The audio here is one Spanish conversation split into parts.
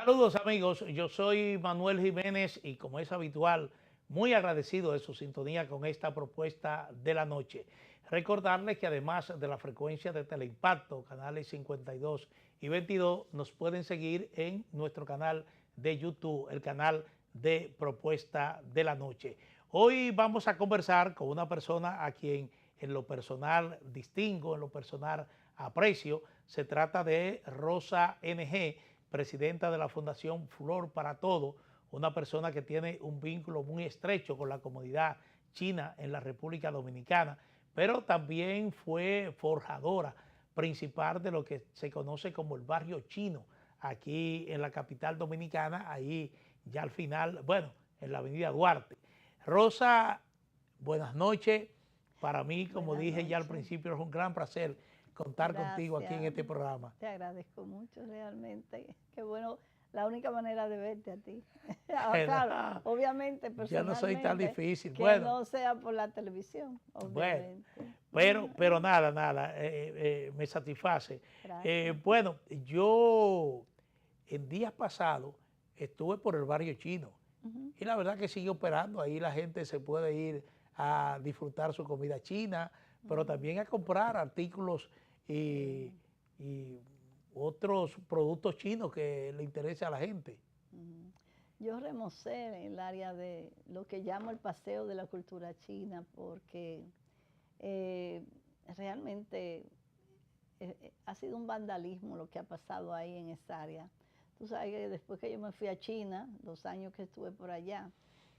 Saludos amigos, yo soy Manuel Jiménez y como es habitual, muy agradecido de su sintonía con esta propuesta de la noche. Recordarles que además de la frecuencia de Teleimpacto, canales 52 y 22, nos pueden seguir en nuestro canal de YouTube, el canal de Propuesta de la Noche. Hoy vamos a conversar con una persona a quien en lo personal distingo, en lo personal aprecio. Se trata de Rosa NG, presidenta de la Fundación Flor para Todo, una persona que tiene un vínculo muy estrecho con la comunidad china en la República Dominicana, pero también fue forjadora principal de lo que se conoce como el barrio chino, aquí en la capital dominicana, ahí ya al final, bueno, en la avenida Duarte. Rosa, buenas noches. Para mí, como Buenas dije ya al noches. principio, es un gran placer contar contigo aquí en este programa. Te agradezco mucho realmente. Qué bueno, la única manera de verte a ti. Claro, obviamente Yo no soy tan personalmente, difícil. que Bueno, no sea por la televisión, bueno, obviamente. pero nada, me satisface. Gracias. Bueno, yo en días pasados estuve por el barrio chino y la verdad que sigue operando. Ahí la gente se puede ir a disfrutar su comida china, pero también a comprar artículos y otros productos chinos que le interese a la gente. Yo remocé el área de lo que llamo el paseo de la cultura china porque eh, realmente ha sido un vandalismo lo que ha pasado ahí en esa área. Tú sabes que después que yo me fui a China, 2 años que estuve por allá,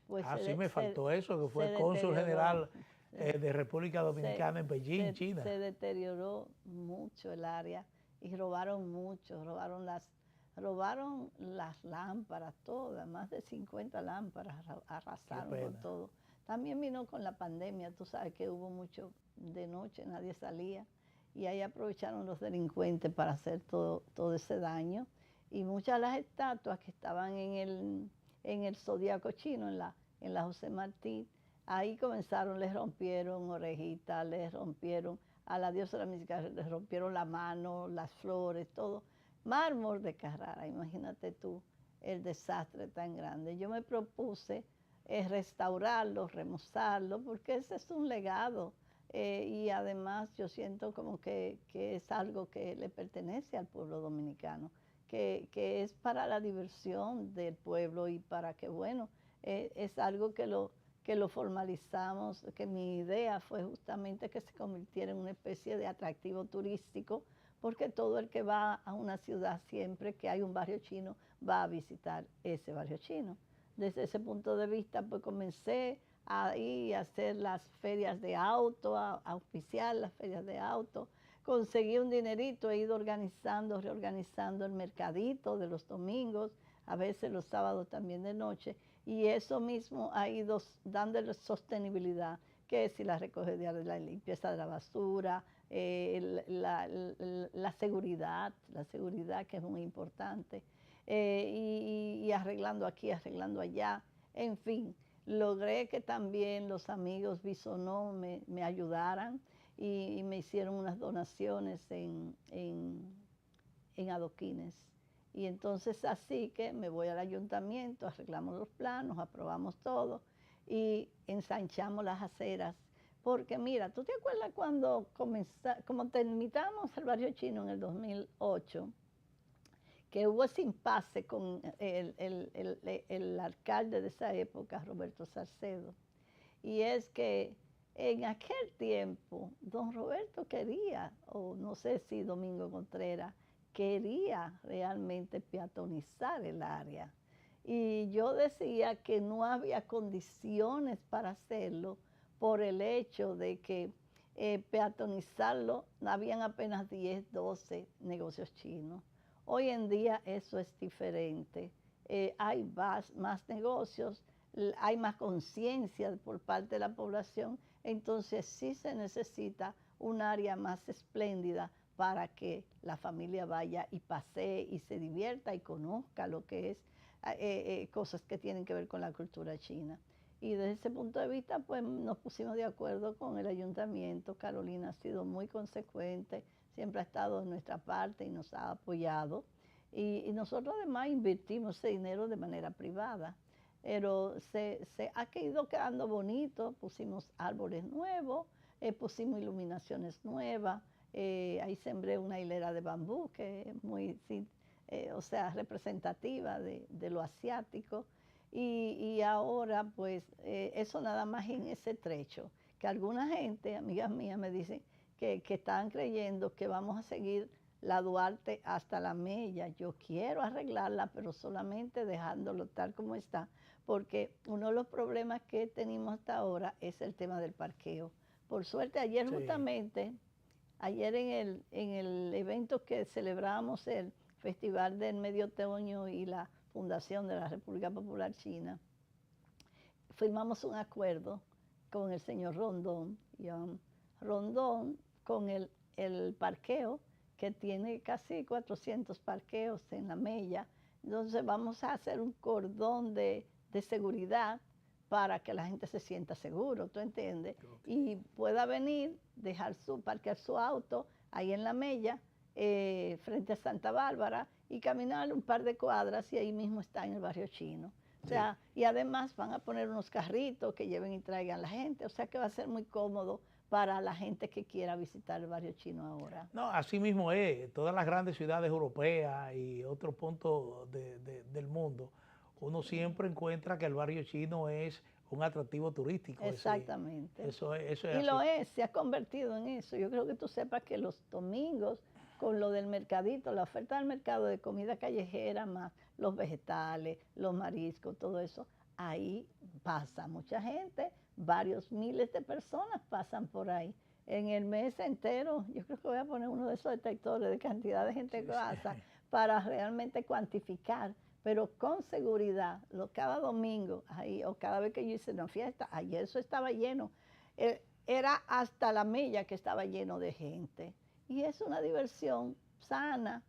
pues Sí me faltó eso, que fue se cónsul deterioró, general de República Dominicana en Beijing, China. se deterioró mucho el área y robaron mucho, robaron las lámparas todas, más de 50 lámparas, arrasaron con todo. También vino con la pandemia, tú sabes que hubo mucho de noche, nadie salía, y ahí aprovecharon los delincuentes para hacer todo ese daño. Y muchas de las estatuas que estaban en el Zodíaco chino, en la José Martí, ahí comenzaron, les rompieron orejitas, les rompieron a la diosa de la música, les rompieron la mano, las flores, todo. Mármol de Carrara, imagínate tú el desastre tan grande. Yo me propuse restaurarlo, remozarlo, porque ese es un legado. Y además yo siento como que es algo que le pertenece al pueblo dominicano, que es para la diversión del pueblo y para que, bueno, es algo que lo formalizamos, que mi idea fue justamente que se convirtiera en una especie de atractivo turístico, porque todo el que va a una ciudad siempre que hay un barrio chino va a visitar ese barrio chino. Desde ese punto de vista, pues comencé a ir a hacer las ferias de auto, a auspiciar las ferias de auto. Conseguí un dinerito, he ido organizando, reorganizando el mercadito de los domingos, a veces los sábados también de noche, y eso mismo ha ido dándole sostenibilidad, que es si la recogida de la limpieza de la basura, la seguridad que es muy importante, y arreglando aquí, arreglando allá, en fin. Logré que también los amigos Bisonó me ayudaran y me hicieron unas donaciones en adoquines. Y entonces así que me voy al ayuntamiento, arreglamos los planos, aprobamos todo y ensanchamos las aceras. Porque mira, ¿tú te acuerdas cuando como terminamos el barrio chino en el 2008? Que hubo ese impasse con el alcalde de esa época, Roberto Salcedo. Y es que en aquel tiempo, don Roberto quería, o no sé si Domingo Contreras, quería realmente peatonizar el área. Y yo decía que no había condiciones para hacerlo por el hecho de que peatonizarlo, habían apenas 10, 12 negocios chinos. Hoy en día eso es diferente. Hay más negocios, hay más conciencia por parte de la población, entonces sí se necesita un área más espléndida para que la familia vaya y pasee y se divierta y conozca lo que es cosas que tienen que ver con la cultura china. Y desde ese punto de vista, pues nos pusimos de acuerdo con el ayuntamiento. Carolina ha sido muy consecuente, siempre ha estado en nuestra parte y nos ha apoyado. Y nosotros además invertimos ese dinero de manera privada, pero se ha ido quedando bonito, pusimos árboles nuevos, pusimos iluminaciones nuevas, ahí sembré una hilera de bambú que es muy, sí, o sea, representativa de lo asiático. Y ahora, pues, eso nada más en ese trecho, que alguna gente, amigas mías, me dicen que estaban creyendo que vamos a seguir la Duarte hasta la Mella. Yo quiero arreglarla, pero solamente dejándolo tal como está, porque uno de los problemas que tenemos hasta ahora es el tema del parqueo. Por suerte, ayer sí. Justamente, ayer en el evento que celebrábamos el Festival del Medio Otoño y la Fundación de la República Popular China, firmamos un acuerdo con el señor Rondón, Rondón con el parqueo, que tiene casi 400 parqueos en la Mella. Entonces vamos a hacer un cordón de seguridad para que la gente se sienta seguro, ¿tú entiendes? Okay. Y pueda venir, parquear su auto ahí en la Mella, frente a Santa Bárbara, y caminar un par de cuadras y ahí mismo está en el barrio chino. O sea, sí. Y además van a poner unos carritos que lleven y traigan a la gente, o sea que va a ser muy cómodo para la gente que quiera visitar el barrio chino ahora. No, así mismo es. Todas las grandes ciudades europeas y otros puntos del mundo, uno siempre encuentra que el barrio chino es un atractivo turístico. Exactamente. Eso es y así. Lo es, se ha convertido en eso. Yo creo que tú sepas que los domingos, con lo del mercadito, la oferta del mercado de comida callejera, más los vegetales, los mariscos, todo eso, ahí pasa mucha gente, varios miles de personas pasan por ahí. En el mes entero, yo creo que voy a poner uno de esos detectores de cantidad de gente que pasa para realmente cuantificar, pero con seguridad, cada domingo, ahí, o cada vez que yo hice una fiesta, ayer eso estaba lleno, era hasta la Mella que estaba lleno de gente. Y es una diversión sana,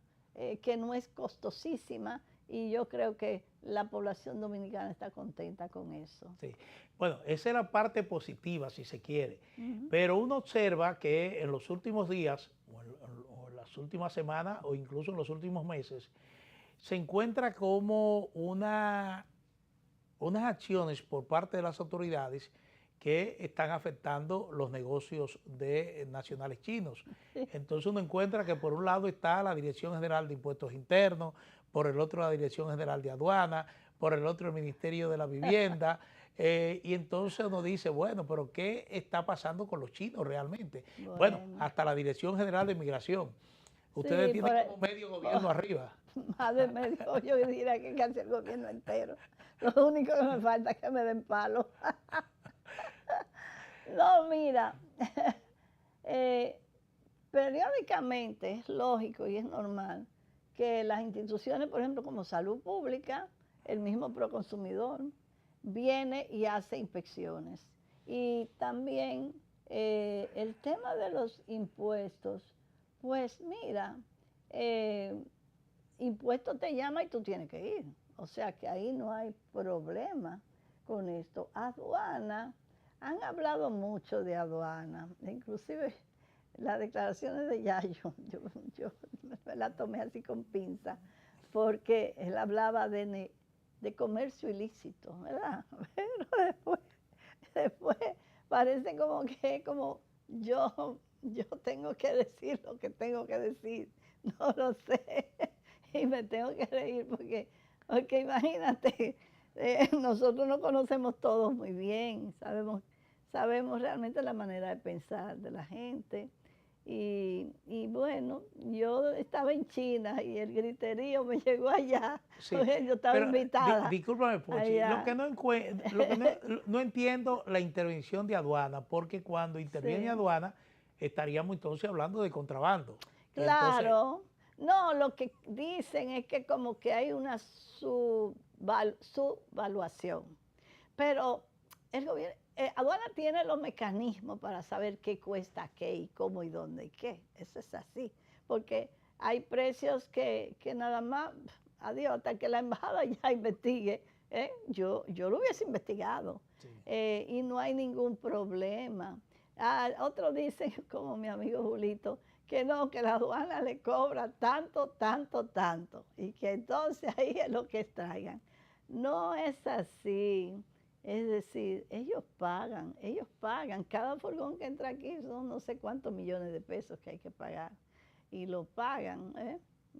que no es costosísima, y yo creo que la población dominicana está contenta con eso. Sí. Bueno, esa es la parte positiva, si se quiere. Pero uno observa que en los últimos días, o en las últimas semanas, o incluso en los últimos meses, se encuentra como unas acciones por parte de las autoridades que están afectando los negocios nacionales chinos. Entonces uno encuentra que por un lado está la Dirección General de Impuestos Internos, por el otro la Dirección General de Aduana, por el otro el Ministerio de la Vivienda, y entonces uno dice, bueno, pero ¿qué está pasando con los chinos realmente? Bueno, hasta la Dirección General de Inmigración. Ustedes sí, tienen como medio gobierno arriba. Más de medio, yo diría que casi el gobierno entero. Lo único que me falta es que me den palo. No, mira, periódicamente es lógico y es normal que las instituciones, por ejemplo, como Salud Pública, el mismo Proconsumidor, viene y hace inspecciones. Y también el tema de los impuestos, pues mira, impuesto te llama y tú tienes que ir. O sea que ahí no hay problema con esto. Aduana, han hablado mucho de aduana, inclusive las declaraciones de Yayo, yo la tomé así con pinza, porque él hablaba de comercio ilícito, ¿verdad? Pero después parece como que yo tengo que decir lo que tengo que decir, no lo sé, y me tengo que reír porque imagínate, nosotros nos conocemos todos muy bien, sabemos realmente la manera de pensar de la gente. Y bueno, yo estaba en China y el griterío me llegó allá, sí, yo estaba invitada. Discúlpame, Pochi, lo que no entiendo la intervención de aduana, porque cuando interviene aduana estaríamos entonces hablando de contrabando. Claro, no, lo que dicen es que como que hay una subvaluación, pero el gobierno, aduana tiene los mecanismos para saber qué cuesta qué y cómo y dónde y qué. Eso es así. Porque hay precios que nada más, adiós, hasta que la embajada ya investigue. Yo lo hubiese investigado. Sí. Y no hay ningún problema. Otros dicen, como mi amigo Julito, que no, que la aduana le cobra tanto, tanto, tanto, y que entonces ahí es lo que traigan. No es así. Es decir, ellos pagan. Cada furgón que entra aquí son no sé cuántos millones de pesos que hay que pagar. Y lo pagan, ¿eh?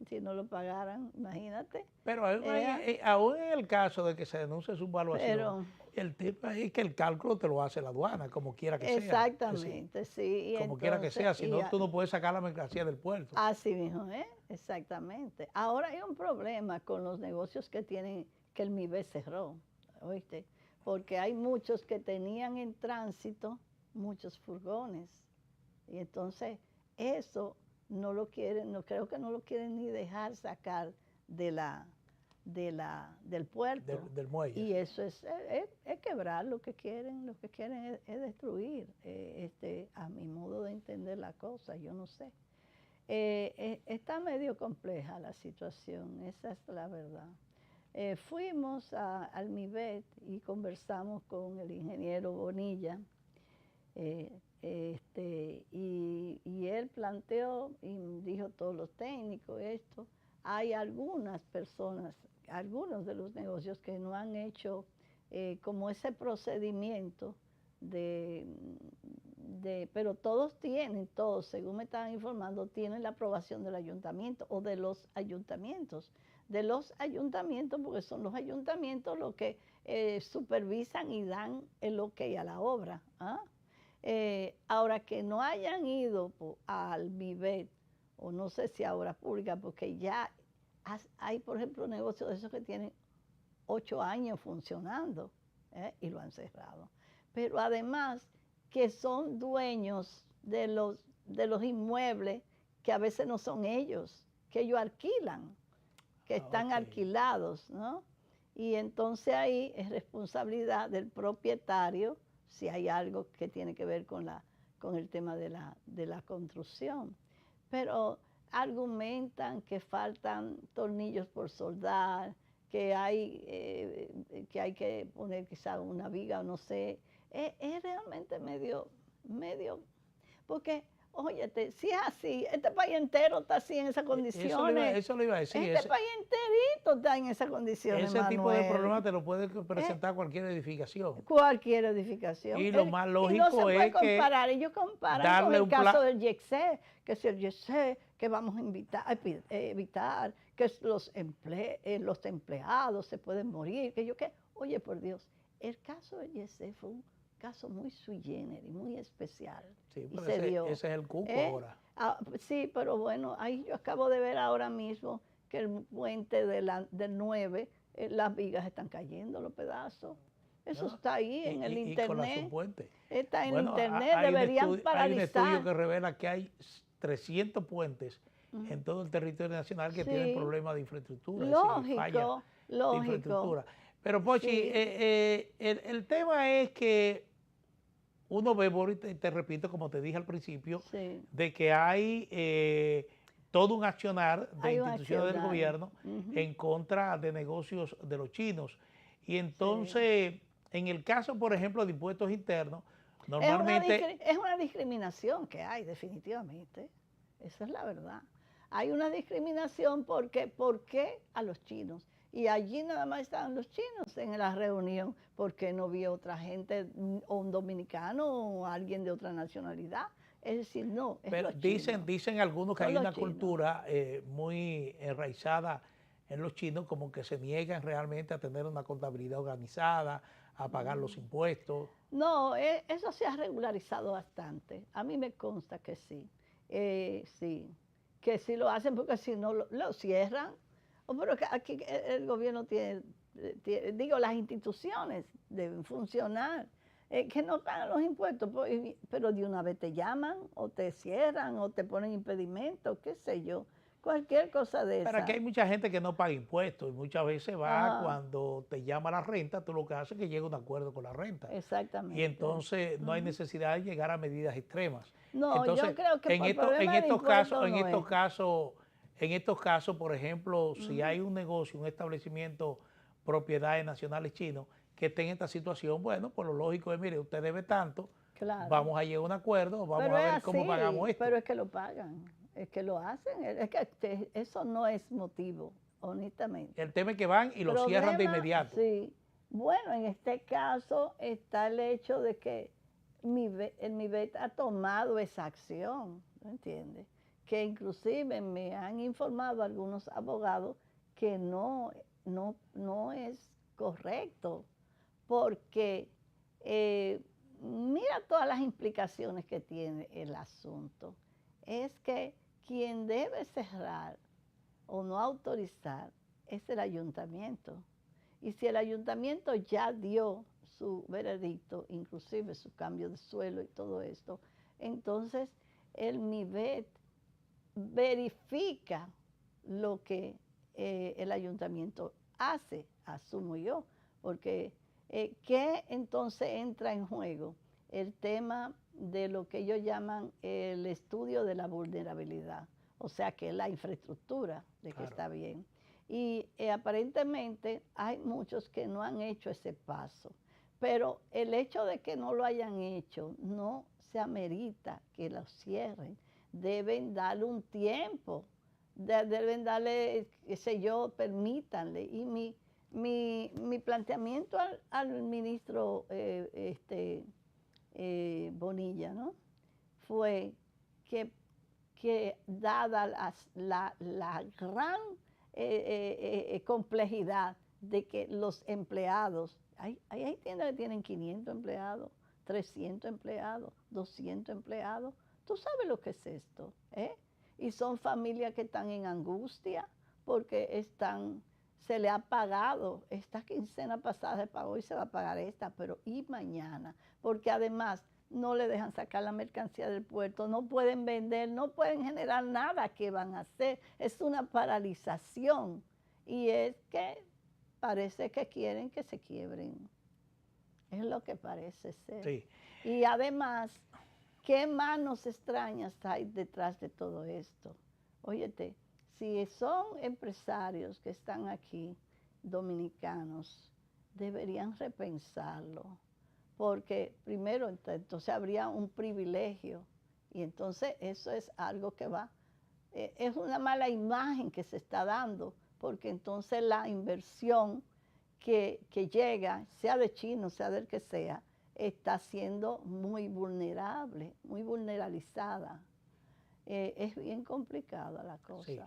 Si no lo pagaran, imagínate. Pero aún en el caso de que se denuncie su evaluación, el tema es que el cálculo te lo hace la aduana, como quiera que sea. Exactamente, sí. Como quiera que sea, si no, tú no puedes sacar la mercancía del puerto. Así mismo, ¿eh? Exactamente. Ahora hay un problema con los negocios que tienen, que el MIBES cerró, ¿oíste? Porque hay muchos que tenían en tránsito muchos furgones. Y entonces eso no lo quieren, no creo que no lo quieren ni dejar sacar del puerto. Del muelle. Y eso es quebrar lo que quieren es destruir, a mi modo de entender la cosa, yo no sé. Está medio compleja la situación, esa es la verdad. Fuimos al MIBET y conversamos con el ingeniero Bonilla, y él planteó y dijo todos los técnicos esto. Hay algunas personas, algunos de los negocios que no han hecho como ese procedimiento pero todos, según me estaban informando, tienen la aprobación del ayuntamiento o de los ayuntamientos. De los ayuntamientos, porque son los ayuntamientos los que supervisan y dan el ok a la obra. ¿Ah? Ahora que no hayan ido al MIBET, o no sé si a obras públicas, porque ya hay, por ejemplo, negocios de esos que tienen 8 años funcionando y lo han cerrado. Pero además que son dueños de los inmuebles que a veces no son ellos, que ellos alquilan, que están alquilados, ¿no? Y entonces ahí es responsabilidad del propietario si hay algo que tiene que ver con el tema de la construcción. Pero argumentan que faltan tornillos por soldar, que hay que poner quizá una viga, o no sé. Es realmente medio, porque, óyete, si es así, este país entero está así en esas condiciones. Eso lo iba a decir. Este país enterito está en esas condiciones, Ese tipo de problema te lo puede presentar cualquier edificación. Cualquier edificación. Y lo más lógico no se puede comparar. que ellos comparan con el caso del YECSE, que si el YECSE, que vamos a evitar que los empleados se pueden morir, que yo qué. Oye, por Dios, el caso del YECSE fue un caso muy sui generis, muy especial. Sí, pero ese es el cuco ahora. Sí, pero bueno, ahí yo acabo de ver ahora mismo que el puente del 9, las vigas están cayendo, los pedazos. Eso está ahí en el internet. Y con la subpuente. Está en el internet, deberían paralizar. Hay un estudio que revela que hay 300 puentes en todo el territorio nacional que tienen problemas de infraestructura. Lógico. De infraestructura. Pero Pochi, el tema es que uno ve, te repito, como te dije al principio, de que hay todo un accionar de instituciones del gobierno en contra de negocios de los chinos. Y entonces, en el caso, por ejemplo, de impuestos internos, normalmente... Es una discriminación que hay, definitivamente. Esa es la verdad. Hay una discriminación porque ¿por qué a los chinos? Y allí nada más estaban los chinos en la reunión, porque no vio otra gente, o un dominicano o alguien de otra nacionalidad. Es decir, no, es pero dicen algunos que hay una cultura muy enraizada en los chinos, como que se niegan realmente a tener una contabilidad organizada, a pagar los impuestos. No, eso se ha regularizado bastante. A mí me consta que sí. Sí, que sí lo hacen, porque si no lo cierran. Pero aquí el gobierno digo, las instituciones deben funcionar, que no pagan los impuestos, pero de una vez te llaman, o te cierran, o te ponen impedimentos, qué sé yo, cualquier cosa de esa. Pero aquí hay mucha gente que no paga impuestos, y muchas veces cuando te llama la renta, tú lo que haces es que llega a un acuerdo con la renta. Exactamente. Y entonces no hay necesidad de llegar a medidas extremas. No, entonces, yo creo que en estos casos, por ejemplo, si hay un negocio, un establecimiento, propiedades nacionales chinos, que esté en esta situación, bueno, pues lo lógico es, mire, usted debe tanto, vamos a llegar a un acuerdo, vamos a ver cómo pagamos esto. Pero es que lo pagan. es que lo hacen, es que eso no es motivo, honestamente. El tema es que van y lo cierran de inmediato. Sí. Bueno, en este caso está el hecho de que el MIVET ha tomado esa acción, ¿no entiendes? Que inclusive me han informado algunos abogados que no es correcto, porque mira todas las implicaciones que tiene el asunto. Es que quien debe cerrar o no autorizar es el ayuntamiento. Y si el ayuntamiento ya dio su veredicto, inclusive su cambio de suelo y todo esto, entonces el MIVET verifica lo que el ayuntamiento hace, asumo yo, porque ¿qué entonces entra en juego? El tema de lo que ellos llaman el estudio de la vulnerabilidad, o sea que la infraestructura de que está bien. Y aparentemente hay muchos que no han hecho ese paso, pero el hecho de que no lo hayan hecho no se amerita que lo cierren. Deben darle un tiempo, deben darle, qué sé yo, permítanle. Y mi planteamiento al ministro Bonilla, ¿no?, fue que dada la gran complejidad de que los empleados, hay tiendas que tienen 500 empleados, 300 empleados, 200 empleados. ¿Tú sabes lo que es esto? Y son familias que están en angustia porque se le ha pagado, esta quincena pasada se pagó y se va a pagar esta, pero ¿y mañana? Porque además no le dejan sacar la mercancía del puerto, no pueden vender, no pueden generar nada. ¿Qué van a hacer? Es una paralización y es que parece que quieren que se quiebren. Es lo que parece ser. Sí. Y además, ¿qué manos extrañas hay detrás de todo esto? Óyete, si son empresarios que están aquí, dominicanos, deberían repensarlo. Porque primero, entonces habría un privilegio y entonces eso es algo que es una mala imagen que se está dando, porque entonces la inversión que llega, sea de chino, sea del que sea, está siendo muy vulnerable, muy vulneralizada. Es bien complicada la cosa. Sí.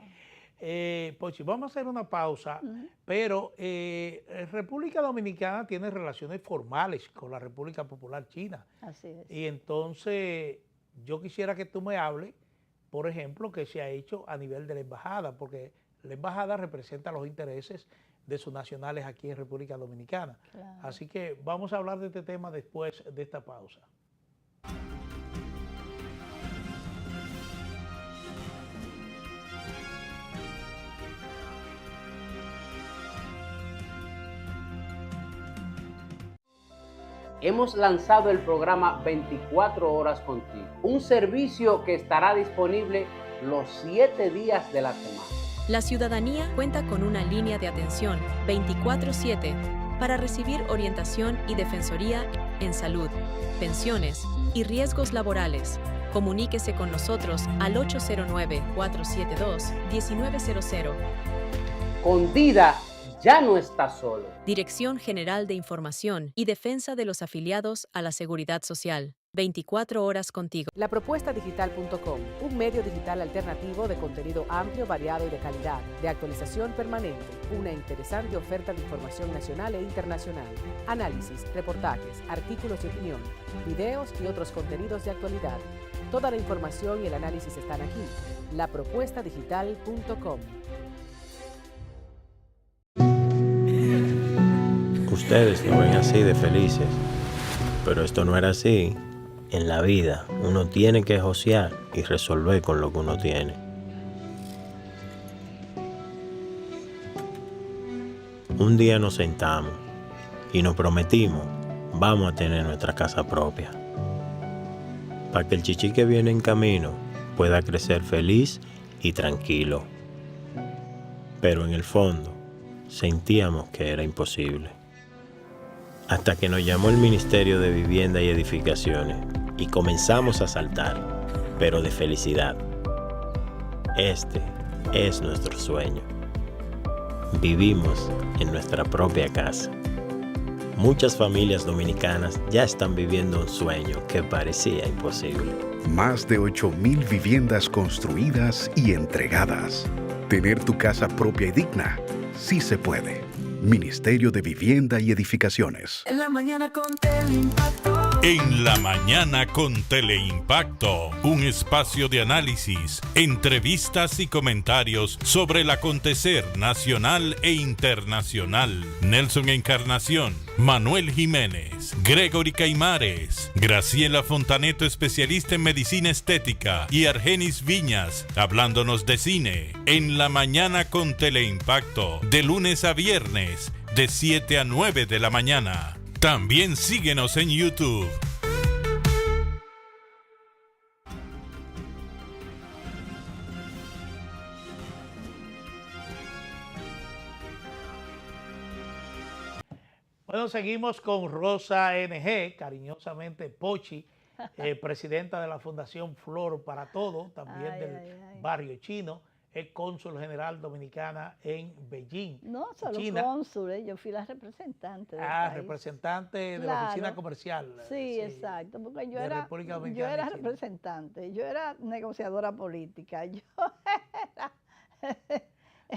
Pochi, vamos a hacer una pausa, pero República Dominicana tiene relaciones formales con la República Popular China. Así es. Y entonces yo quisiera que tú me hables, por ejemplo, qué se ha hecho a nivel de la embajada, porque la embajada representa los intereses de sus nacionales aquí en República Dominicana. Claro. Así que vamos a hablar de este tema después de esta pausa. Hemos lanzado el programa 24 horas contigo, un servicio que estará disponible los 7 días de la semana. La ciudadanía cuenta con una línea de atención 24/7 para recibir orientación y defensoría en salud, pensiones y riesgos laborales. Comuníquese con nosotros al 809-472-1900. Con Dida ya no está solo. Dirección General de Información y Defensa de los Afiliados a la Seguridad Social. 24 horas contigo. Lapropuestadigital.com, un medio digital alternativo de contenido amplio, variado y de calidad, de actualización permanente, una interesante oferta de información nacional e internacional, análisis, reportajes, artículos de opinión, videos y otros contenidos de actualidad. Toda la información y el análisis están aquí. Lapropuestadigital.com. Ustedes lo ven así de felices, pero esto no era así. En la vida uno tiene que josear y resolver con lo que uno tiene. Un día nos sentamos y nos prometimos, vamos a tener nuestra casa propia, para que el chichi que viene en camino pueda crecer feliz y tranquilo. Pero en el fondo sentíamos que era imposible. Hasta que nos llamó el Ministerio de Vivienda y Edificaciones y comenzamos a saltar, pero de felicidad. Este es nuestro sueño. Vivimos en nuestra propia casa. Muchas familias dominicanas ya están viviendo un sueño que parecía imposible. Más de 8.000 viviendas construidas y entregadas. Tener tu casa propia y digna, sí se puede. Ministerio de Vivienda y Edificaciones. En la mañana con Teleimpacto. En la mañana con Teleimpacto, un espacio de análisis, entrevistas y comentarios sobre el acontecer nacional e internacional. Nelson Encarnación, Manuel Jiménez, Gregory Caimares, Graciela Fontaneto, especialista en medicina estética, y Argenis Viñas, hablándonos de cine. En la mañana con Teleimpacto, de lunes a viernes, de 7 a 9 de la mañana. También síguenos en YouTube. Bueno, seguimos con Rosa NG, cariñosamente Pochi, presidenta de la Fundación Flor para Todo, también del barrio chino, es cónsul general dominicana en Beijing. No solo China. Cónsul, yo fui la representante del país. Representante de la oficina comercial. Sí, exacto, porque yo de era República Dominicana yo era y China. representante, yo era negociadora política, yo era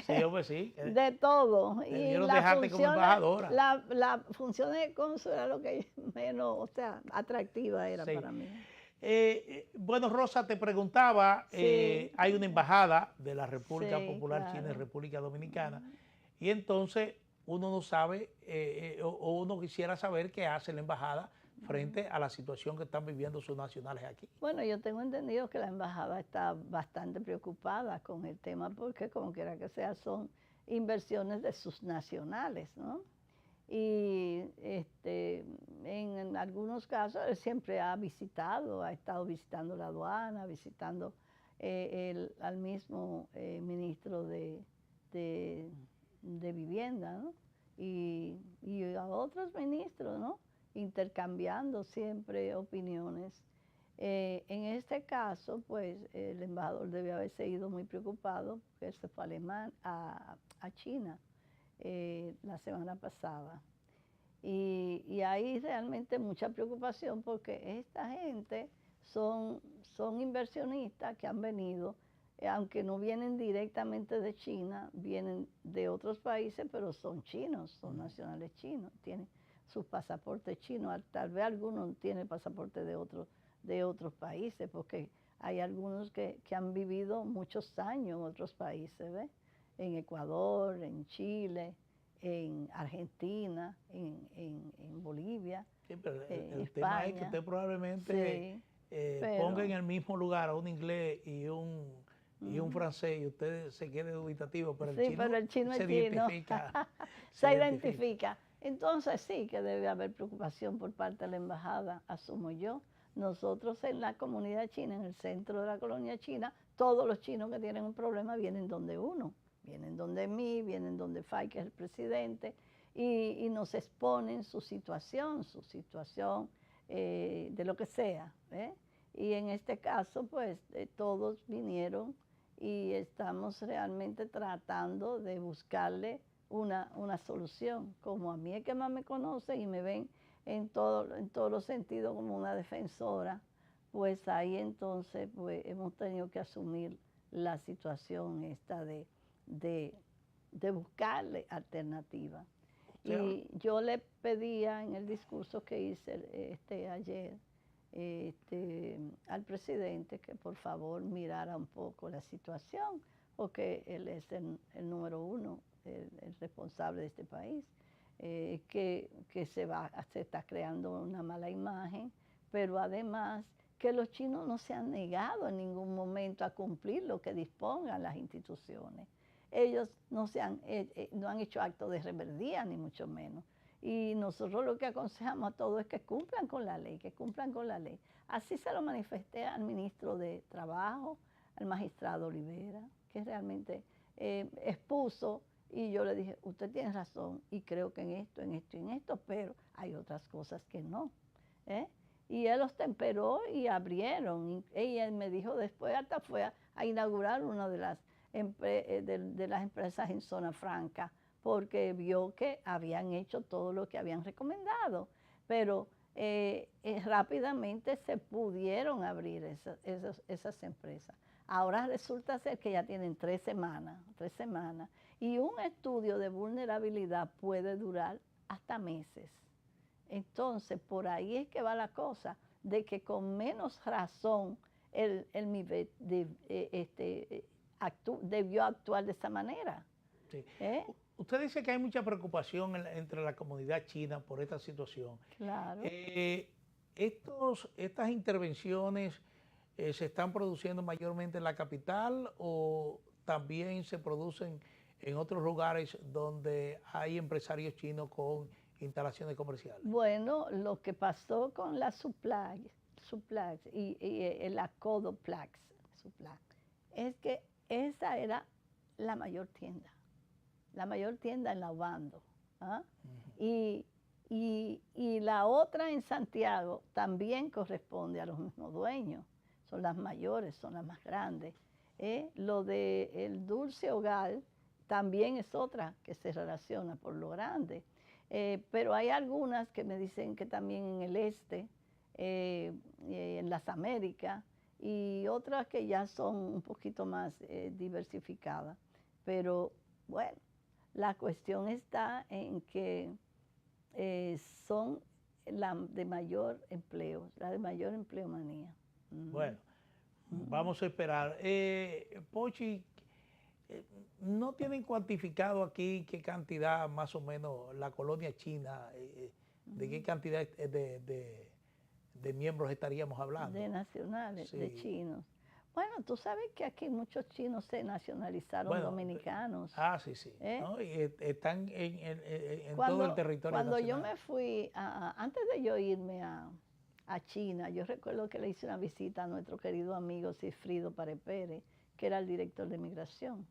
Sí, hombre, sí. de todo. Y lo dejaste como embajadora. La función de cónsul era lo que menos, o sea, atractiva era para mí. Bueno, Rosa, te preguntaba, Sí. hay una embajada de la República Sí, Popular claro. China y República Dominicana, y entonces uno no sabe, o uno quisiera saber qué hace la embajada frente a la situación que están viviendo sus nacionales aquí. Bueno, yo tengo entendido que la embajada está bastante preocupada con el tema porque como quiera que sea son inversiones de sus nacionales, ¿no? Y en algunos casos él siempre ha estado visitando la aduana, visitando al mismo ministro de Vivienda, ¿no? Y a otros ministros, ¿no? Intercambiando siempre opiniones. En este caso, pues, el embajador debe haberse ido muy preocupado porque él se fue a China la semana pasada. Y hay realmente mucha preocupación porque esta gente son inversionistas que han venido, aunque no vienen directamente de China, vienen de otros países, pero son chinos, son nacionales chinos, tienen sus pasaportes chinos, tal vez algunos tienen pasaporte de otros países, porque hay algunos que han vivido muchos años en otros países, ¿ves? En Ecuador, en Chile, en Argentina, en Bolivia, Sí, pero el España. tema es que usted probablemente ponga en el mismo lugar a un inglés y un francés y usted se quede dubitativo, pero el chino se identifica. Se identifica. Entonces sí que debe haber preocupación por parte de la embajada, asumo yo. Nosotros en la comunidad china, en el centro de la colonia china, todos los chinos que tienen un problema vienen donde uno. Vienen donde mí, vienen donde Fay, que es el presidente, y nos exponen su situación de lo que sea. Y en este caso, pues, todos vinieron y estamos realmente tratando de buscarle una solución. Como a mí es que más me conocen y me ven en todos los sentidos como una defensora, pues ahí entonces pues, hemos tenido que asumir la situación esta de buscarle alternativas. Y yo le pedía en el discurso que hice ayer al presidente que por favor mirara un poco la situación, porque él es el número uno, el responsable de este país, que se está creando una mala imagen, pero además que los chinos no se han negado en ningún momento a cumplir lo que dispongan las instituciones. Ellos no han hecho actos de rebeldía, ni mucho menos. Y nosotros lo que aconsejamos a todos es que cumplan con la ley, Así se lo manifesté al ministro de Trabajo, al magistrado Olivera, que realmente expuso, y yo le dije, usted tiene razón, y creo que en esto, pero hay otras cosas que no. Y él los temperó y abrieron. Y ella me dijo después, hasta fue a inaugurar una de las empresas en Zona Franca, porque vio que habían hecho todo lo que habían recomendado. Pero rápidamente se pudieron abrir esas empresas. Ahora resulta ser que ya tienen 3 semanas, y un estudio de vulnerabilidad puede durar hasta meses. Entonces, por ahí es que va la cosa, de que con menos razón el MIVET debió actuar de esa manera. Sí. Usted dice que hay mucha preocupación entre la comunidad china por esta situación. Claro. ¿Estas intervenciones se están produciendo mayormente en la capital o también se producen en otros lugares donde hay empresarios chinos con instalaciones comerciales? Bueno, lo que pasó con la Suplax y la Codoplax es que esa era la mayor tienda en la Obando. ¿Ah? Y la otra en Santiago también corresponde a los mismos dueños. Son las mayores, son las más grandes. Lo del Dulce Hogar también es otra que se relaciona por lo grande. Pero hay algunas que me dicen que también en el este, en las Américas, y otras que ya son un poquito más diversificadas. Pero bueno, la cuestión está en que son la de mayor empleo, la de mayor empleomanía. Bueno, vamos a esperar. Pochi, ¿no tienen cuantificado aquí qué cantidad más o menos la colonia china, de qué cantidad de miembros estaríamos hablando? De nacionales, sí, de chinos. Bueno, tú sabes que aquí muchos chinos se nacionalizaron dominicanos. Sí, sí. ¿No? Y están en todo el territorio cuando nacional. Yo me fui, antes de yo irme a China, yo recuerdo que le hice una visita a nuestro querido amigo Cifrido Párez Pérez, que era el director de migración.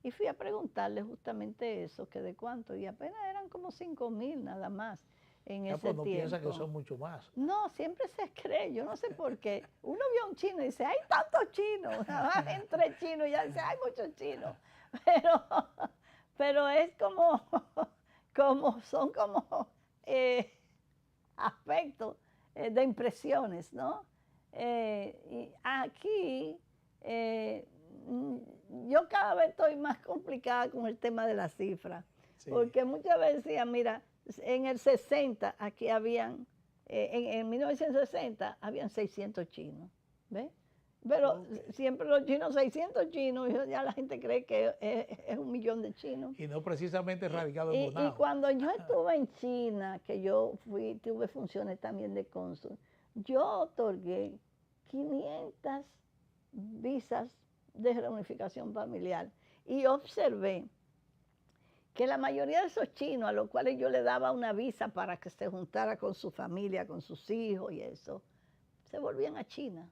Y fui a preguntarle justamente eso, que de cuánto, y apenas eran como 5,000 nada más. En ese tiempo. No piensa que son mucho más. No, siempre se cree, yo no sé por qué. Uno vio a un chino y dice, hay tantos chinos. Entre chinos ya dice, hay muchos chinos. Pero es son como aspectos de impresiones, ¿no? Y aquí yo cada vez estoy más complicada con el tema de las cifras. Sí. Porque muchas veces decían, mira, en el 60, aquí habían, en 1960, habían 600 chinos, ¿ves? Pero siempre los chinos, 600 chinos, y ya la gente cree que es 1,000,000 de chinos. Y no precisamente radicado en Bonao. Y cuando yo estuve en China, que yo tuve funciones también de cónsul, yo otorgué 500 visas de reunificación familiar y observé que la mayoría de esos chinos a los cuales yo le daba una visa para que se juntara con su familia, con sus hijos y eso, se volvían a China.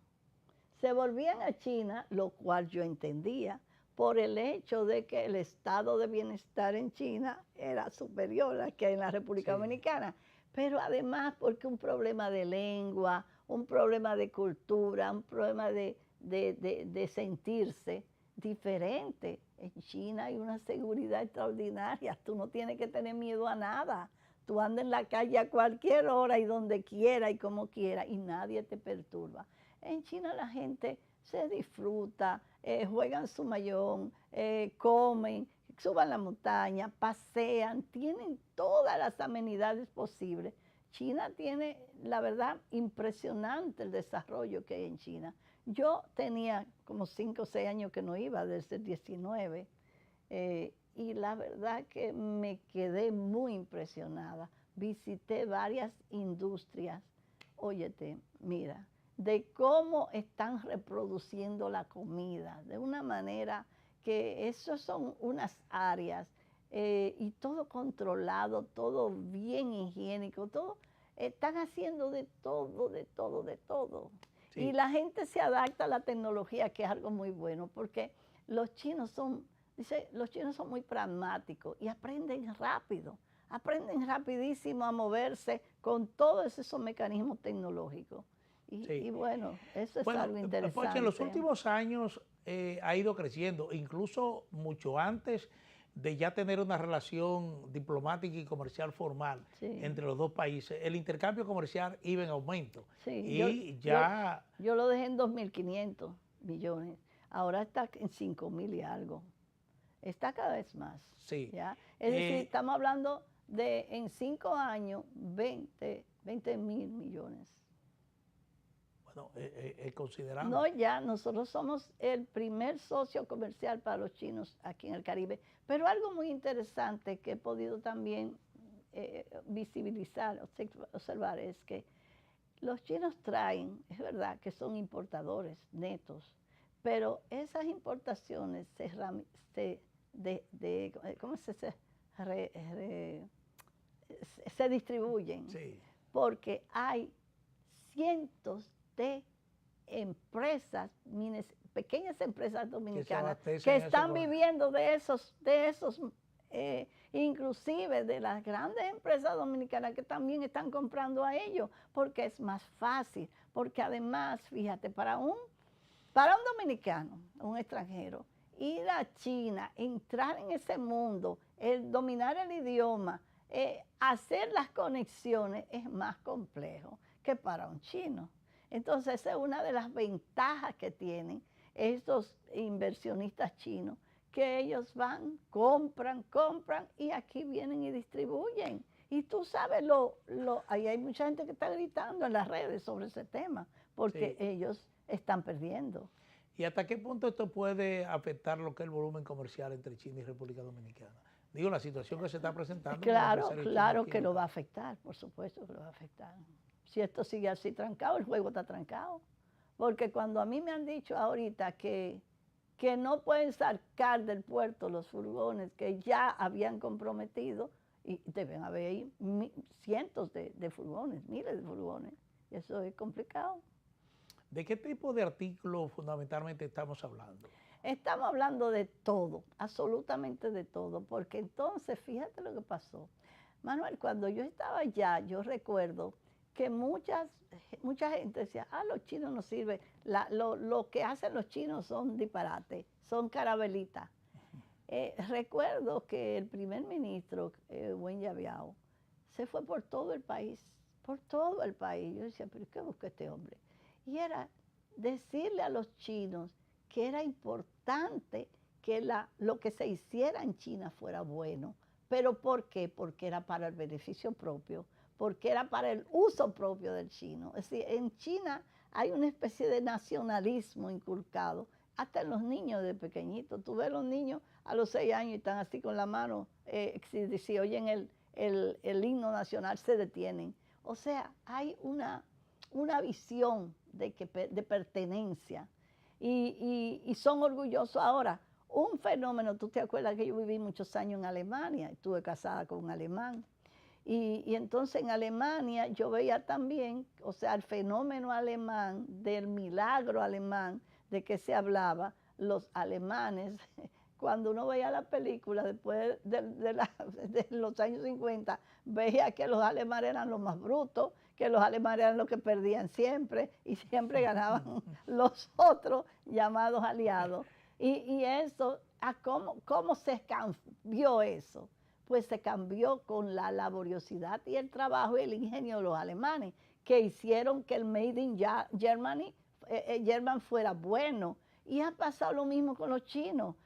Se volvían a China, lo cual yo entendía, por el hecho de que el estado de bienestar en China era superior al que en la República Dominicana. Pero además porque un problema de lengua, un problema de cultura, un problema de sentirse diferente. En China hay una seguridad extraordinaria, tú no tienes que tener miedo a nada. Tú andas en la calle a cualquier hora y donde quiera y como quiera y nadie te perturba. En China la gente se disfruta, juegan su mayón, comen, suban la montaña, pasean, tienen todas las amenidades posibles. China tiene, la verdad, impresionante el desarrollo que hay en China. Yo tenía como 5 o 6 años que no iba, desde el 19, y la verdad que me quedé muy impresionada. Visité varias industrias, óyete, mira, de cómo están reproduciendo la comida, de una manera que eso son unas áreas, y todo controlado, todo bien higiénico, todo, están haciendo de todo, de todo, de todo. Sí. Y la gente se adapta a la tecnología, que es algo muy bueno, porque los chinos son muy pragmáticos y aprenden rápido aprenden rapidísimo a moverse con todos esos mecanismos tecnológicos. Y bueno, eso es algo interesante. Porque en los últimos años ha ido creciendo, incluso mucho antes de ya tener una relación diplomática y comercial formal entre los dos países. El intercambio comercial iba en aumento. Sí, yo lo dejé en 2.500 millones, ahora está en 5.000 y algo. Está cada vez más. Sí. ¿ya? Es decir, estamos hablando de en 5 años 20.000 millones. Bueno, es considerable. No, ya, nosotros somos el primer socio comercial para los chinos aquí en el Caribe. Pero algo muy interesante que he podido también visibilizar, observar, es que los chinos traen, es verdad que son importadores netos, pero esas importaciones se distribuyen porque hay cientos de empresas, pequeñas empresas dominicanas que están viviendo de esos inclusive de las grandes empresas dominicanas que también están comprando a ellos, porque es más fácil, porque además, fíjate, para un dominicano, un extranjero, ir a China, entrar en ese mundo, dominar el idioma, hacer las conexiones es más complejo que para un chino. Entonces, esa es una de las ventajas que tienen estos inversionistas chinos, que ellos van, compran y aquí vienen y distribuyen. Y tú sabes, ahí hay mucha gente que está gritando en las redes sobre ese tema, porque ellos están perdiendo. ¿Y hasta qué punto esto puede afectar lo que es el volumen comercial entre China y República Dominicana? Digo, la situación que se está presentando. Claro que lo va a afectar, por supuesto que lo va a afectar. Si esto sigue así trancado, el juego está trancado. Porque cuando a mí me han dicho ahorita que no pueden sacar del puerto los furgones que ya habían comprometido, y deben haber ahí cientos de furgones, miles de furgones, y eso es complicado. ¿De qué tipo de artículos fundamentalmente estamos hablando? Estamos hablando de todo, absolutamente de todo, porque entonces, fíjate lo que pasó. Manuel, cuando yo estaba allá, yo recuerdo que mucha gente decía, los chinos no sirven, lo que hacen los chinos son disparates, son carabelitas. Recuerdo que el primer ministro, Wen Jiabao, se fue por todo el país. Yo decía, pero ¿qué busca este hombre? Y era decirle a los chinos que era importante que lo que se hiciera en China fuera bueno. ¿Pero por qué? Porque era para el beneficio propio, porque era para el uso propio del chino. Es decir, en China hay una especie de nacionalismo inculcado, hasta en los niños de pequeñitos. Tú ves los niños a los 6 años y están así con la mano, si oyen el himno nacional se detienen. O sea, hay una visión de pertenencia y son orgullosos. Ahora, un fenómeno, tú te acuerdas que yo viví muchos años en Alemania, estuve casada con un alemán, y entonces en Alemania yo veía también, o sea, el fenómeno alemán, del milagro alemán, de que se hablaba, los alemanes, cuando uno veía la película después de los años 50, veía que los alemanes eran los más brutos, que los alemanes eran los que perdían siempre y siempre ganaban los otros llamados aliados. Y eso, ¿cómo se cambió eso? Pues se cambió con la laboriosidad y el trabajo y el ingenio de los alemanes, que hicieron que el Made in German fuera bueno. Y ha pasado lo mismo con los chinos.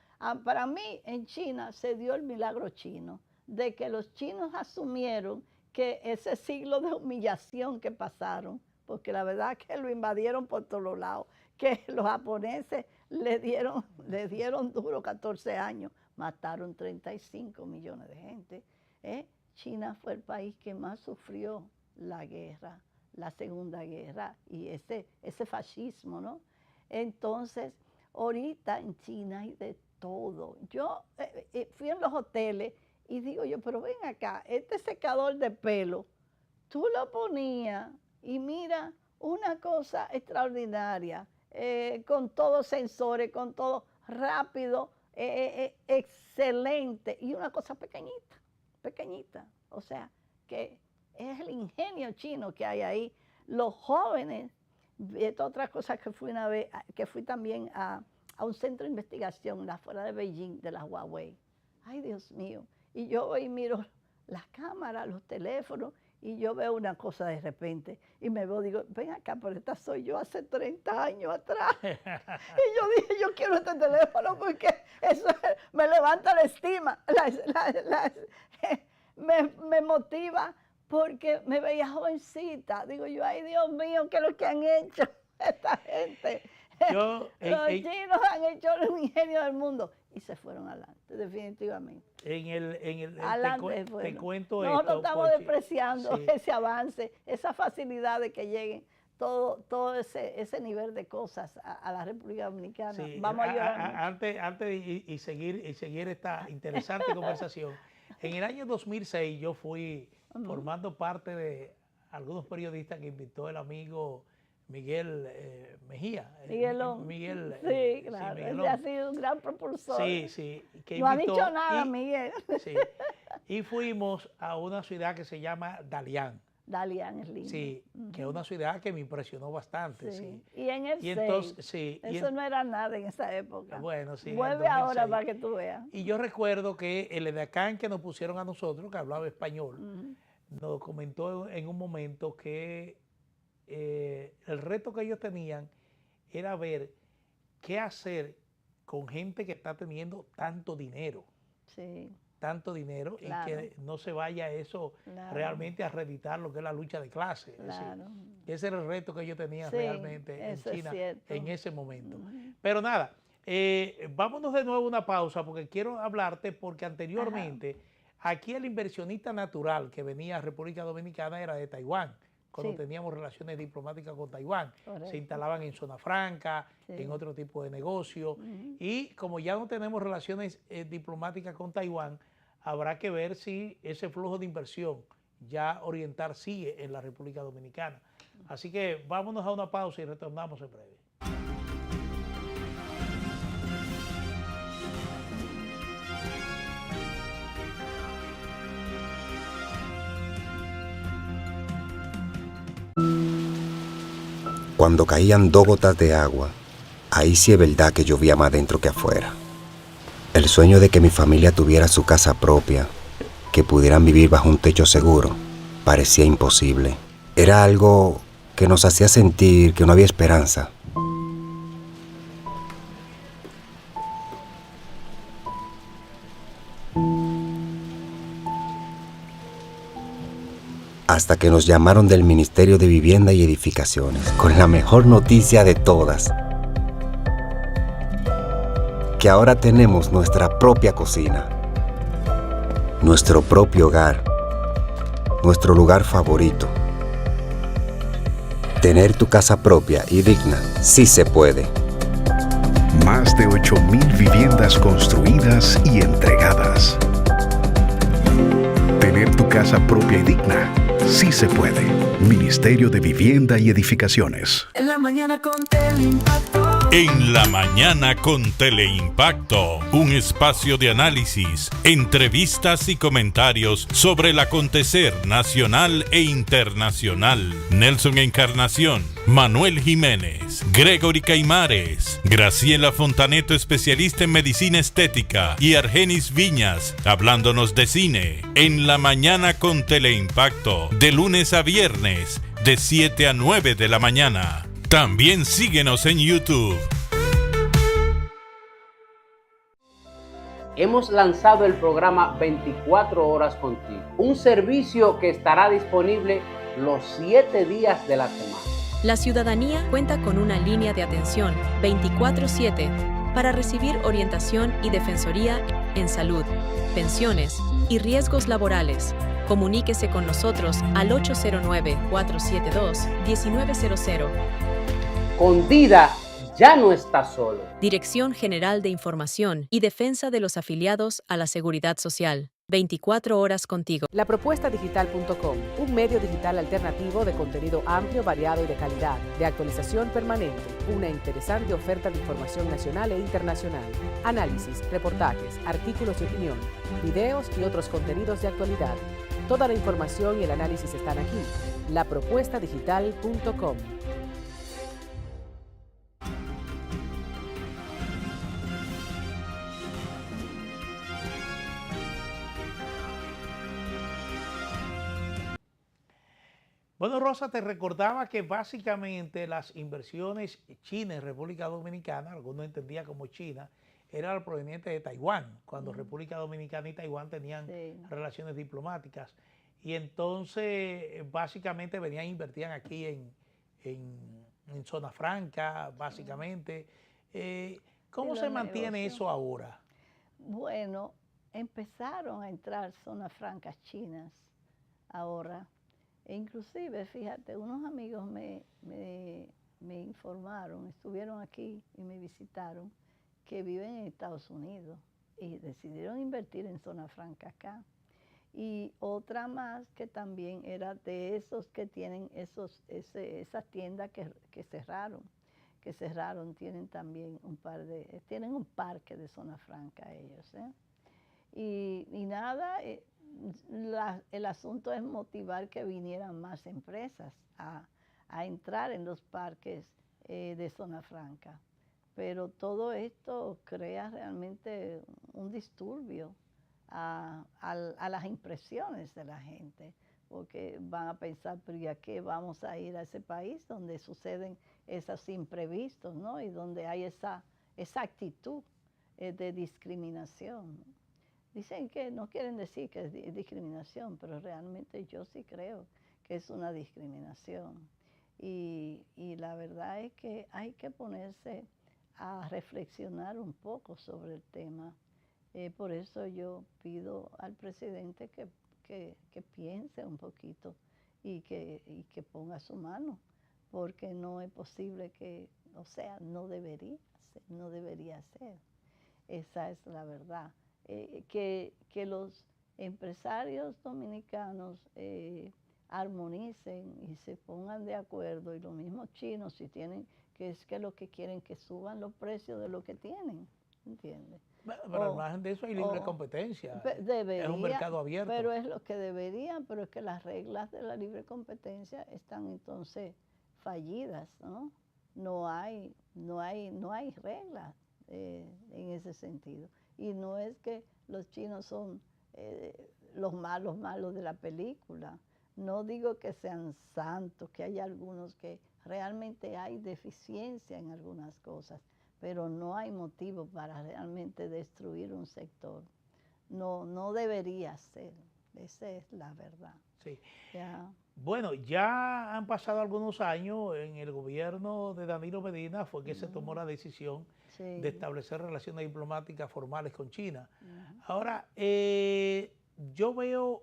Para mí, en China se dio el milagro chino, de que los chinos asumieron que ese siglo de humillación que pasaron, porque la verdad que lo invadieron por todos lados, que los japoneses le dieron duro 14 años, mataron 35 millones de gente. China fue el país que más sufrió la guerra, la Segunda Guerra y ese fascismo, ¿no? Entonces, ahorita en China hay de todo. Yo fui en los hoteles y digo yo, pero ven acá, este secador de pelo, tú lo ponías y mira, una cosa extraordinaria, con todos sensores, con todo rápido, excelente, y una cosa pequeñita, O sea, que es el ingenio chino que hay ahí. Los jóvenes, esta otra cosa que fui una vez, que fui también a un centro de investigación afuera de Beijing, de la Huawei. Ay, Dios mío. Y yo voy y miro las cámaras, los teléfonos, y yo veo una cosa de repente, y me veo, digo, ven acá, pero esta soy yo hace 30 años atrás. Y yo dije, yo quiero este teléfono porque eso me levanta la estima, me motiva porque me veía jovencita. Digo yo, ay Dios mío, ¿qué es lo que han hecho esta gente? Los chinos han hecho un ingenio del mundo y se fueron adelante, definitivamente. Te cuento esto. Nosotros estamos despreciando ese avance, esa facilidad de que lleguen todo ese nivel de cosas a la República Dominicana. Sí, vamos a llorar antes y seguir esta interesante conversación. En el año 2006 yo fui formando parte de algunos periodistas que invitó el amigo Miguel Mejía. Miguel, sí, claro. Sí, él ha sido un gran propulsor. Sí. No ha dicho nada, Miguel. Sí. Y fuimos a una ciudad que se llama Dalian. Dalian es lindo. Sí, que es una ciudad que me impresionó bastante. Sí. Y en el eso no era nada en esa época. Bueno, sí. Vuelve ahora para que tú veas. Y yo recuerdo que el edecán que nos pusieron a nosotros, que hablaba español, nos comentó en un momento que el reto que ellos tenían era ver qué hacer con gente que está teniendo tanto dinero. Sí. Tanto dinero, claro. Y que no se vaya eso realmente a reeditar lo que es la lucha de clase. Claro. Ese era el reto que ellos tenían realmente en China en ese momento. Pero nada, vámonos de nuevo a una pausa porque quiero hablarte porque anteriormente aquí el inversionista natural que venía a República Dominicana era de Taiwán. Cuando teníamos relaciones diplomáticas con Taiwán. Correcto. Se instalaban en zona franca, en otro tipo de negocio. Y como ya no tenemos relaciones diplomáticas con Taiwán, habrá que ver si ese flujo de inversión ya oriental sigue en la República Dominicana. Así que vámonos a una pausa y retornamos en breve. Cuando caían 2 gotas de agua, ahí sí es verdad que llovía más dentro que afuera. El sueño de que mi familia tuviera su casa propia, que pudieran vivir bajo un techo seguro, parecía imposible. Era algo que nos hacía sentir que no había esperanza. Hasta que nos llamaron del Ministerio de Vivienda y Edificaciones con la mejor noticia de todas, que ahora tenemos nuestra propia cocina, nuestro propio hogar, nuestro lugar favorito. Tener tu casa propia y digna sí se puede. Más de 8,000 viviendas construidas y entregadas. Tener tu casa propia y digna sí se puede. Ministerio de Vivienda y Edificaciones. En la mañana con Teleimpacto. En la mañana con Teleimpacto, un espacio de análisis, entrevistas y comentarios sobre el acontecer nacional e internacional. Nelson Encarnación, Manuel Jiménez, Gregory Caimares, Graciela Fontaneto, especialista en medicina estética, y Argenis Viñas, hablándonos de cine. En la mañana con Teleimpacto, de lunes a viernes, de 7 a 9 de la mañana. También síguenos en YouTube. Hemos lanzado el programa 24 horas contigo, un servicio que estará disponible los 7 días de la semana. La ciudadanía cuenta con una línea de atención 24/7 para recibir orientación y defensoría en salud, pensiones y riesgos laborales. Comuníquese con nosotros al 809-472-1900. Con Dida ya no está solo. Dirección General de Información y Defensa de los Afiliados a la Seguridad Social. 24 horas contigo. Lapropuestadigital.com, un medio digital alternativo de contenido amplio, variado y de calidad, de actualización permanente, una interesante oferta de información nacional e internacional, análisis, reportajes, artículos de opinión, videos y otros contenidos de actualidad. Toda la información y el análisis están aquí. lapropuestadigital.com. Bueno, Rosa, te recordaba que básicamente las inversiones chinas en República Dominicana, algunos entendían como China, era proveniente de Taiwán, cuando República Dominicana y Taiwán tenían relaciones diplomáticas. Y entonces, básicamente, invertían aquí en Zona Franca, básicamente. ¿Cómo se mantiene eso ahora? Bueno, empezaron a entrar zonas francas chinas ahora. E inclusive, fíjate, unos amigos me informaron, estuvieron aquí y me visitaron, que viven en Estados Unidos y decidieron invertir en zona franca acá. Y otra más que también era de esos que tienen esas tiendas que cerraron, tienen también tienen un parque de zona franca ellos. Y nada, el asunto es motivar que vinieran más empresas a entrar en los parques de zona franca. Pero todo esto crea realmente un disturbio a las impresiones de la gente, porque van a pensar, pero ¿y a qué vamos a ir a ese país donde suceden esos imprevistos, ¿no? Y donde hay esa actitud de discriminación? Dicen que no quieren decir que es discriminación, pero realmente yo sí creo que es una discriminación. Y la verdad es que hay que ponerse a reflexionar un poco sobre el tema. Por eso yo pido al presidente que piense un poquito y que ponga su mano, porque no es posible que, o sea, no debería ser. Esa es la verdad. Que los empresarios dominicanos armonicen y se pongan de acuerdo, y los mismos chinos, si tienen, que es que lo que quieren que suban los precios de lo que tienen, ¿entiendes? Pero al margen de eso hay libre competencia, es un mercado abierto. Pero es lo que deberían, pero es que las reglas de la libre competencia están entonces fallidas, ¿no? No hay reglas en ese sentido. Y no es que los chinos son los malos de la película. No digo que sean santos, que hay algunos que realmente hay deficiencia en algunas cosas, pero no hay motivo para realmente destruir un sector. No debería ser. Esa es la verdad. Sí. Ya. Bueno, ya han pasado algunos años. En el gobierno de Danilo Medina fue que se tomó la decisión de establecer relaciones diplomáticas formales con China. Ahora, yo veo,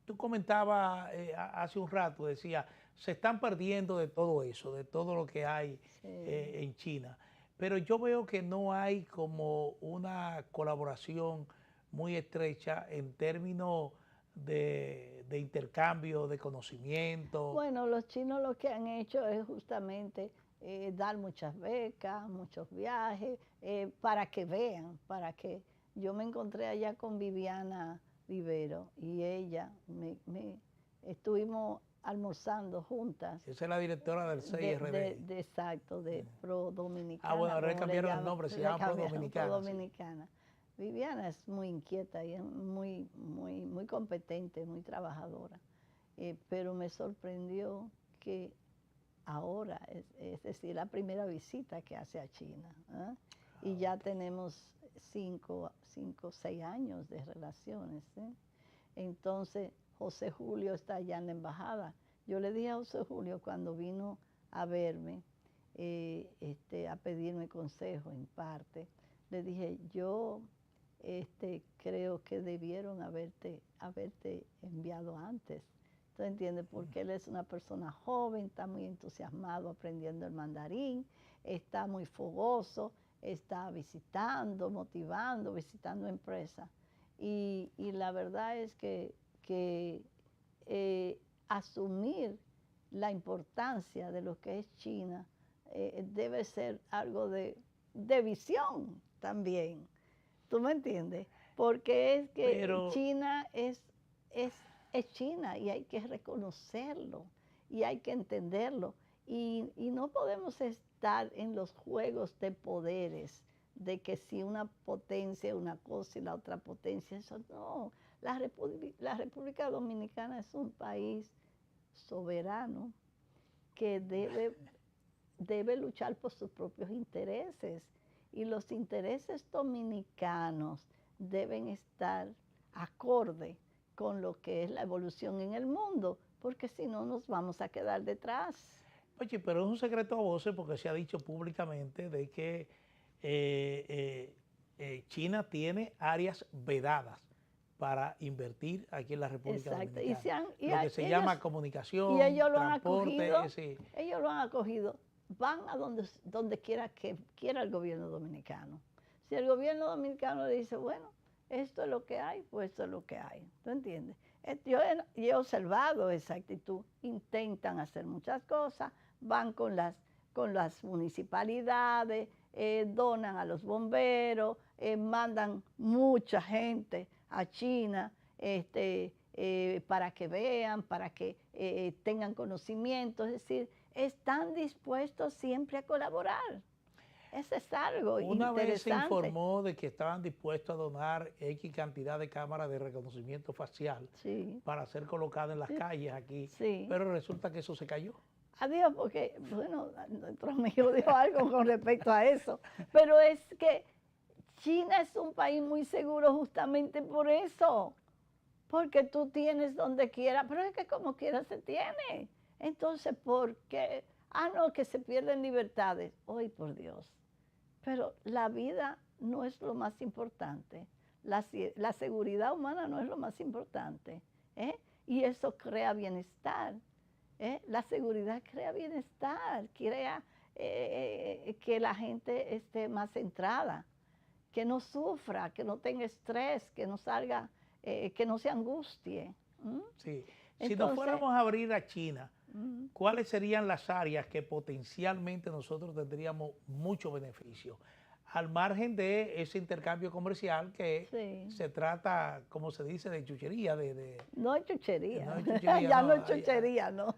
tú comentabas hace un rato, decía, se están perdiendo de todo eso, de todo lo que hay en China. Pero yo veo que no hay como una colaboración muy estrecha en términos de intercambio de conocimiento. Bueno, los chinos lo que han hecho es justamente dar muchas becas, muchos viajes, para que vean, yo me encontré allá con Viviana Rivero y ella estuvimos almorzando juntas. Esa es la directora del CIRD. Exacto, de Pro Dominicana. Ah, bueno, ahora cambiaron el nombre, se llama Pro Dominicana. Pro Dominicana. Sí. Viviana es muy inquieta y es muy competente, muy trabajadora. Pero me sorprendió que ahora, es decir, la primera visita que hace a China. Y ya tenemos 5 o 6 años de relaciones. Entonces, José Julio está allá en la embajada. Yo le dije a José Julio cuando vino a verme, a pedirme consejo en parte, le dije, yo creo que debieron haberte enviado antes. ¿Tú entiendes? Porque él es una persona joven, está muy entusiasmado aprendiendo el mandarín, está muy fogoso, está visitando, motivando, visitando empresas. Y la verdad es que asumir la importancia de lo que es China debe ser algo de visión también. ¿Tú me entiendes? Porque es que China es es China y hay que reconocerlo y hay que entenderlo. Y no podemos estar en los juegos de poderes, de que si una potencia es una cosa y la otra potencia eso no. La República Dominicana es un país soberano que debe luchar por sus propios intereses y los intereses dominicanos deben estar acorde con lo que es la evolución en el mundo, porque si no nos vamos a quedar detrás. Oye, pero es un secreto a voces porque se ha dicho públicamente de que China tiene áreas vedadas para invertir aquí en la República Dominicana. Lo que se llama comunicación, transporte. Ellos lo han acogido. Van a donde quiera que quiera el gobierno dominicano. Si el gobierno dominicano le dice, bueno, esto es lo que hay, pues esto es lo que hay. ¿Tú entiendes? Yo he observado esa actitud. Intentan hacer muchas cosas, van con las municipalidades, donan a los bomberos, mandan mucha gente a China para que vean, para que tengan conocimiento. Es decir, están dispuestos siempre a colaborar. Eso es algo Una interesante. vez se informó de que estaban dispuestos a donar X cantidad de cámaras de reconocimiento facial para ser colocadas en las calles aquí, pero resulta que eso se cayó. Adiós, porque, bueno, nuestro amigo dijo algo con respecto a eso, pero es que China es un país muy seguro justamente por eso, porque tú tienes donde quiera, pero es que como quiera se tiene. Entonces, ¿por qué? No, que se pierden libertades. ¡Ay, por Dios! Pero la vida no es lo más importante. La seguridad humana no es lo más importante. Y eso crea bienestar. La seguridad crea bienestar, crea que la gente esté más centrada, que no sufra, que no tenga estrés, que no salga, que no se angustie. Sí. Si nos fuéramos a abrir a China, ¿cuáles serían las áreas que potencialmente nosotros tendríamos mucho beneficio? Al margen de ese intercambio comercial que se trata, como se dice, de chuchería. No es chuchería. No es chuchería ya no es chuchería, no.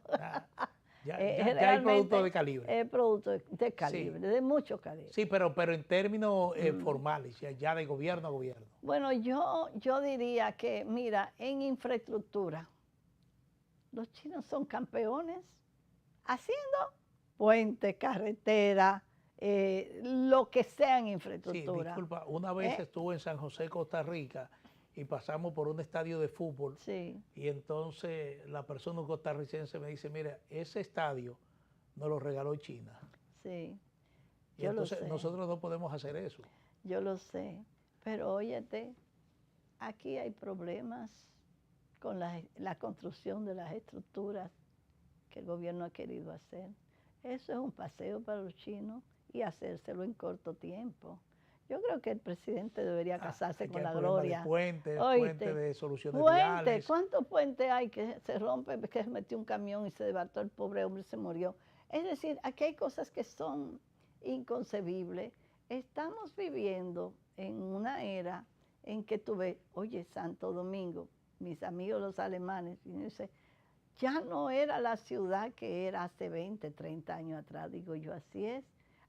Ya hay productos de calibre. Es producto de calibre, de mucho calibre. Sí, pero en términos formales, ya de gobierno a gobierno. Bueno, yo diría que, mira, en infraestructura, los chinos son campeones haciendo puentes, carreteras, lo que sea en infraestructura. Sí, disculpa, una vez estuve en San José, Costa Rica, y pasamos por un estadio de fútbol, y entonces la persona costarricense me dice, mira, ese estadio nos lo regaló China. Sí, y entonces nosotros no podemos hacer eso. Yo lo sé, pero óyete, aquí hay problemas con la construcción de las estructuras que el gobierno ha querido hacer. Eso es un paseo para los chinos y hacérselo en corto tiempo. Yo creo que el presidente debería casarse con la gloria. De puentes de soluciones viales. ¿Cuántos puentes hay que se rompe, que se metió un camión y se debató el pobre hombre y se murió? Es decir, aquí hay cosas que son inconcebibles. Estamos viviendo en una era en que tú ves, oye, Santo Domingo, mis amigos los alemanes, y dice, ya no era la ciudad que era hace 20, 30 años atrás. Digo yo, así es.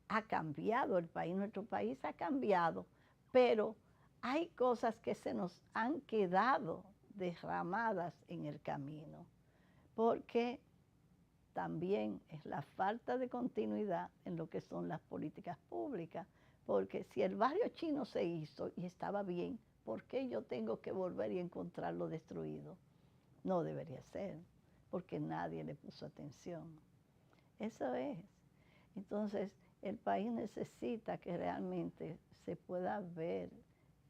Ha cambiado el país, nuestro país ha cambiado, pero hay cosas que se nos han quedado derramadas en el camino, porque también es la falta de continuidad en lo que son las políticas públicas, porque si el barrio chino se hizo y estaba bien, ¿por qué yo tengo que volver y encontrarlo destruido? No debería ser, porque nadie le puso atención. Eso es. Entonces, el país necesita que realmente se pueda ver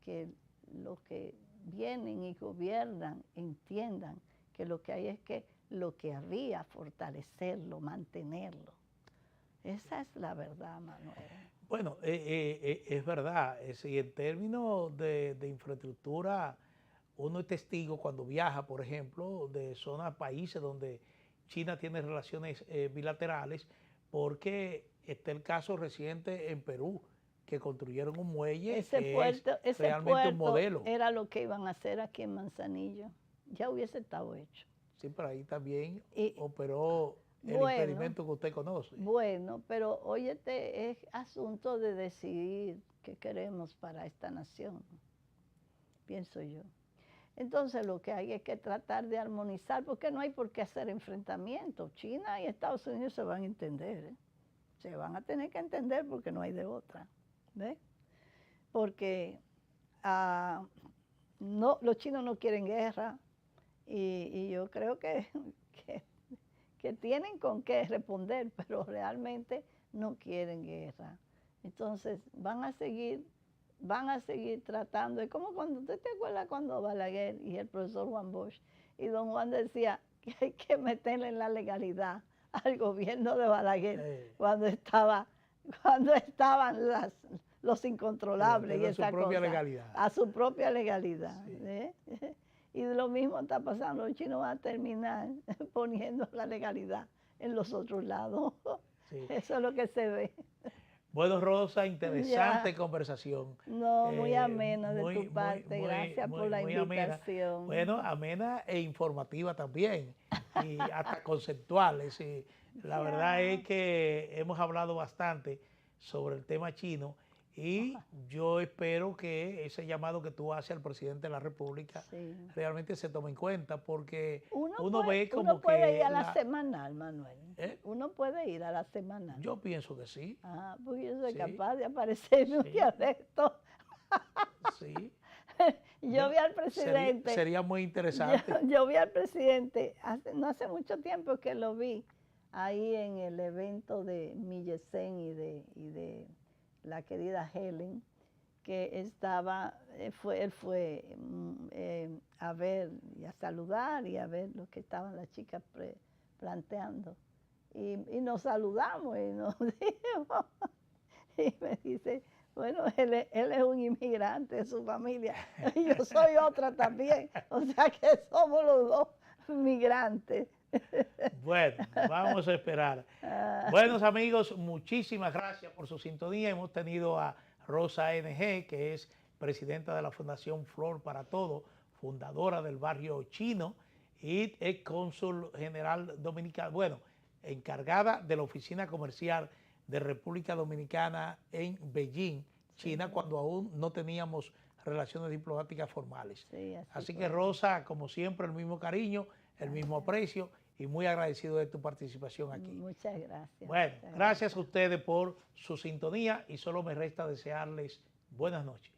que los que vienen y gobiernan entiendan que lo que hay es que lo que había, fortalecerlo, mantenerlo. Esa es la verdad, Manuel. Bueno, es verdad. Y en términos de infraestructura, uno es testigo cuando viaja, por ejemplo, de zonas, países donde China tiene relaciones bilaterales, porque está el caso reciente en Perú, que construyeron un muelle ese puerto un modelo. Era lo que iban a hacer aquí en Manzanillo. ya hubiese estado hecho. Sí, pero ahí también operó el experimento que usted conoce. Bueno, pero óyete, es asunto de decidir qué queremos para esta nación, pienso yo. Entonces lo que hay es que tratar de armonizar, porque no hay por qué hacer enfrentamientos. China y Estados Unidos se van a entender, ¿eh? Se van a tener que entender porque no hay de otra, ¿ves? Porque no, los chinos no quieren guerra y yo creo que tienen con qué responder, pero realmente no quieren guerra. Entonces van a seguir tratando. Es como cuando, ¿usted te acuerdas cuando Balaguer y el profesor Juan Bosch y don Juan decía que hay que meterle en la legalidad al gobierno de Balaguer cuando estaban los incontrolables y esa cosa, a su propia legalidad. Sí. Y lo mismo está pasando, los chinos van a terminar poniendo la legalidad en los otros lados. Sí. Eso es lo que se ve. Bueno, Rosa, interesante conversación. No, muy amena de tu parte, gracias por la invitación. Amena. Bueno, amena e informativa también, y hasta conceptual. La verdad es que hemos hablado bastante sobre el tema chino y yo espero que ese llamado que tú haces al presidente de la República realmente se tome en cuenta, porque uno ve como que... Uno puede ir a la semanal, Manuel. Uno puede ir a la semanal. Yo pienso que sí. Ah, porque yo soy capaz de aparecer en un día de esto. Sí. Yo vi al presidente. Sería muy interesante. Yo vi al presidente, no hace mucho tiempo que lo vi, ahí en el evento de Millesén y de la querida Helen, que estaba, él fue a ver y a saludar y a ver lo que estaban las chicas planteando. Y nos saludamos y nos dijimos, y me dice, bueno, él es un inmigrante de su familia, y yo soy otra también, o sea que somos los dos migrantes. Bueno, vamos a esperar. Buenos amigos, muchísimas gracias por su sintonía. Hemos tenido a Rosa NG, que es presidenta de la Fundación Flor para Todo, fundadora del barrio chino y es cónsul general dominicano, bueno, encargada de la oficina comercial de República Dominicana en Beijing, China, cuando aún no teníamos relaciones diplomáticas formales. Sí, así que Rosa, como siempre, el mismo cariño, el mismo aprecio y muy agradecido de tu participación aquí. Muchas gracias. Bueno, gracias a ustedes por su sintonía y solo me resta desearles buenas noches.